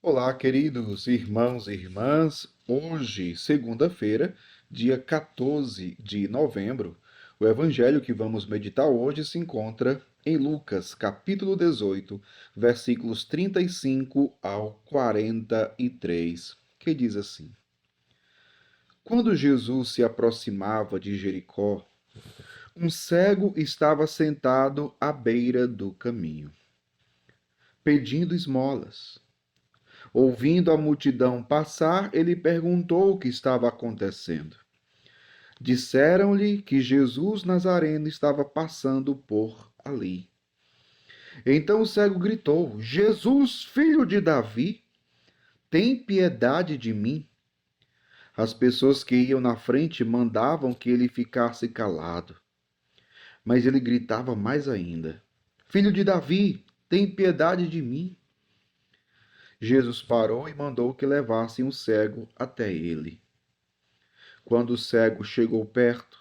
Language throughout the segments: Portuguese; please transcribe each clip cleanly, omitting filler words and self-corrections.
Olá, queridos irmãos e irmãs. Hoje, segunda-feira, dia 14 de novembro, o evangelho que vamos meditar hoje se encontra em Lucas, capítulo 18, versículos 35 ao 43, que diz assim: Quando Jesus se aproximava de Jericó, um cego estava sentado à beira do caminho, pedindo esmolas. Ouvindo a multidão passar, ele perguntou o que estava acontecendo. Disseram-lhe que Jesus Nazareno estava passando por ali. Então o cego gritou: Jesus, filho de Davi, tem piedade de mim. As pessoas que iam na frente mandavam que ele ficasse calado, mas ele gritava mais ainda: Filho de Davi, tem piedade de mim. Jesus parou e mandou que levassem o cego até ele. Quando o cego chegou perto,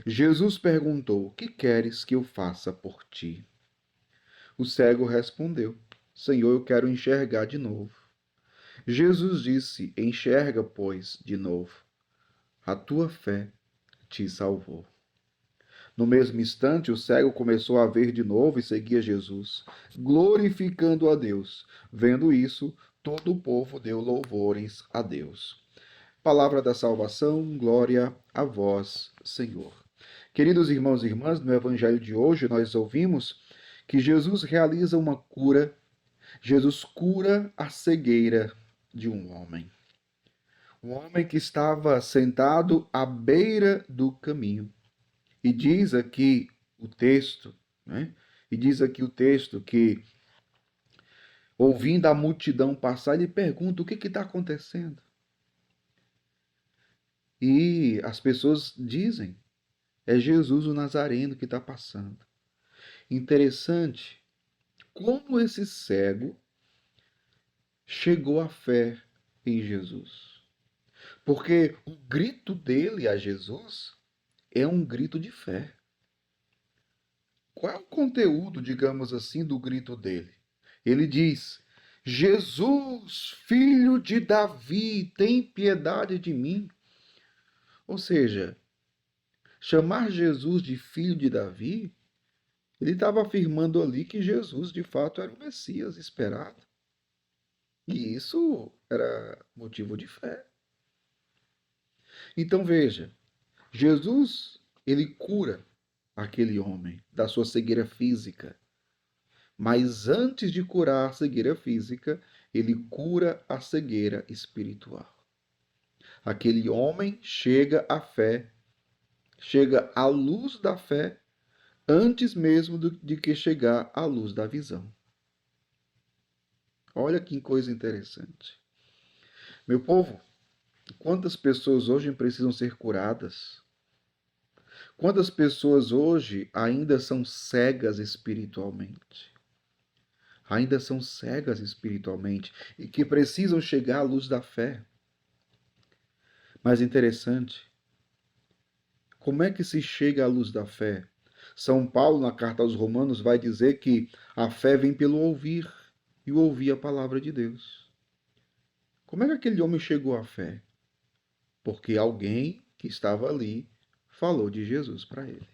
Jesus perguntou: Que queres que eu faça por ti? O cego respondeu: Senhor, eu quero enxergar de novo. Jesus disse: Enxerga, pois, de novo. A tua fé te salvou. No mesmo instante, o cego começou a ver de novo e seguia Jesus, glorificando a Deus. Vendo isso, todo o povo deu louvores a Deus. Palavra da salvação, glória a vós, Senhor. Queridos irmãos e irmãs, no evangelho de hoje nós ouvimos que Jesus realiza uma cura. Jesus cura a cegueira de um homem. Um homem que estava sentado à beira do caminho. E diz aqui o texto, né? E diz aqui o texto que, ouvindo a multidão passar, ele pergunta: o que está acontecendo? E as pessoas dizem: é Jesus o Nazareno que está passando. Interessante como esse cego chegou à fé em Jesus. Porque o grito dele a Jesus é um grito de fé. Qual é o conteúdo, digamos assim, do grito dele? Ele diz: Jesus, filho de Davi, tem piedade de mim. Ou seja, chamar Jesus de filho de Davi, ele estava afirmando ali que Jesus de fato era o Messias esperado. E isso era motivo de fé. Então veja, Jesus, ele cura aquele homem da sua cegueira física. Mas antes de curar a cegueira física, ele cura a cegueira espiritual. Aquele homem chega à fé, chega à luz da fé, antes mesmo de que chegar à luz da visão. Olha que coisa interessante. Meu povo, quantas pessoas hoje precisam ser curadas? Quantas pessoas hoje ainda são cegas espiritualmente? Ainda são cegas espiritualmente e que precisam chegar à luz da fé. Mas interessante, como é que se chega à luz da fé? São Paulo, na carta aos Romanos, vai dizer que a fé vem pelo ouvir e o ouvir a palavra de Deus. Como é que aquele homem chegou à fé? Porque alguém que estava ali falou de Jesus para ele.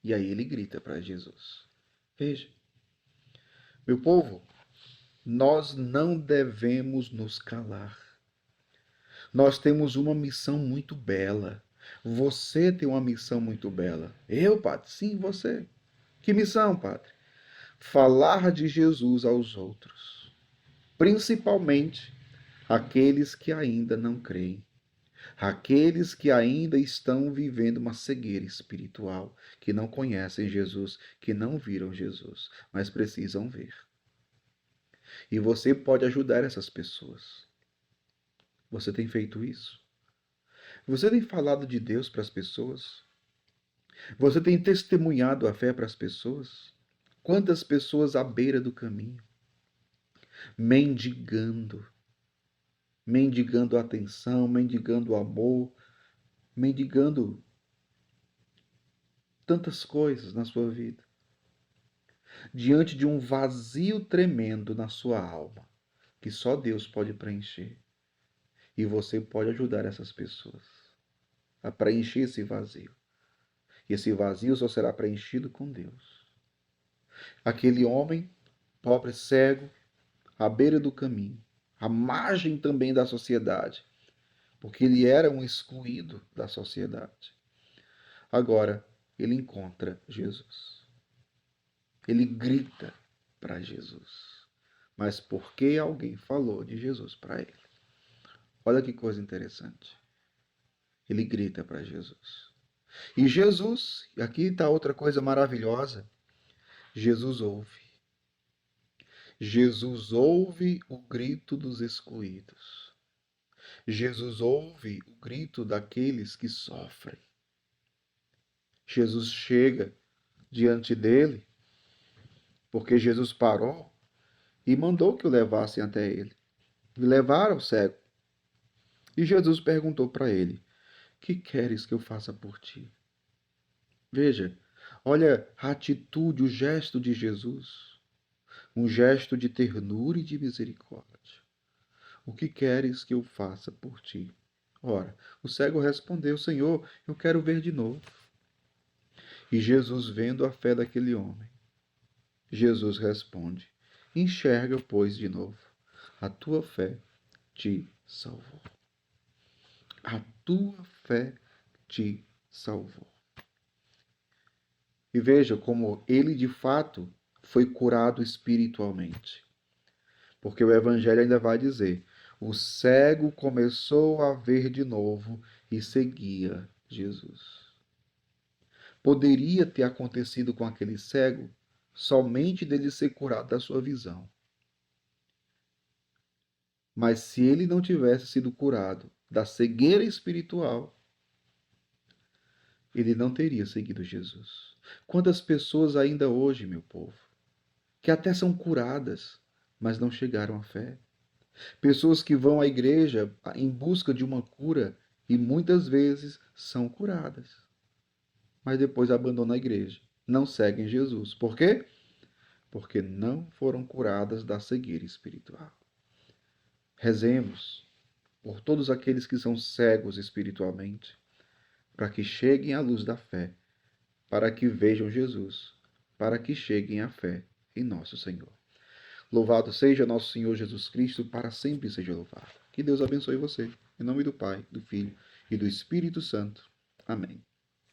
E aí ele grita para Jesus. Veja, meu povo, nós não devemos nos calar. Nós temos uma missão muito bela. Você tem uma missão muito bela. Eu, padre? Sim, você. Que missão, padre? Falar de Jesus aos outros, principalmente aqueles que ainda não creem, aqueles que ainda estão vivendo uma cegueira espiritual, que não conhecem Jesus, que não viram Jesus, mas precisam ver. E você pode ajudar essas pessoas. Você tem feito isso? Você tem falado de Deus para as pessoas? Você tem testemunhado a fé para as pessoas? Quantas pessoas à beira do caminho, mendigando, mendigando atenção, mendigando amor, mendigando tantas coisas na sua vida, diante de um vazio tremendo na sua alma. que só Deus pode preencher. E você pode ajudar essas pessoas a preencher esse vazio. E esse vazio só será preenchido com Deus. Aquele homem, pobre, cego, à beira do caminho, à margem também da sociedade, porque ele era um excluído da sociedade. Agora, ele encontra Jesus. Ele grita para Jesus. Mas porque alguém falou de Jesus para ele? Olha que coisa interessante. Ele grita para Jesus. E Jesus, aqui está outra coisa maravilhosa, Jesus ouve. Jesus ouve o grito dos excluídos. Jesus ouve o grito daqueles que sofrem. Jesus chega diante dele, porque Jesus parou e mandou que o levassem até ele. E levaram o cego. E Jesus perguntou para ele: que queres que eu faça por ti? Veja, olha a atitude, o gesto de Jesus. Um gesto de ternura e de misericórdia. O que queres que eu faça por ti? Ora, o cego respondeu: Senhor, eu quero ver de novo. E Jesus, vendo a fé daquele homem, Jesus responde: enxerga, pois, de novo. A tua fé te salvou. A tua fé te salvou. E veja como ele de fato foi curado espiritualmente. Porque o Evangelho ainda vai dizer: o cego começou a ver de novo e seguia Jesus. Poderia ter acontecido com aquele cego somente dele ser curado da sua visão. Mas se ele não tivesse sido curado da cegueira espiritual, ele não teria seguido Jesus. Quantas pessoas ainda hoje, meu povo, que até são curadas, mas não chegaram à fé. Pessoas que vão à igreja em busca de uma cura e muitas vezes são curadas, mas depois abandonam a igreja, não seguem Jesus. Por quê? Porque não foram curadas da cegueira espiritual. Rezemos por todos aqueles que são cegos espiritualmente, para que cheguem à luz da fé, para que vejam Jesus, para que cheguem à fé em nosso Senhor. Louvado seja nosso Senhor Jesus Cristo, para sempre seja louvado. Que Deus abençoe você. Em nome do Pai, do Filho e do Espírito Santo. Amém.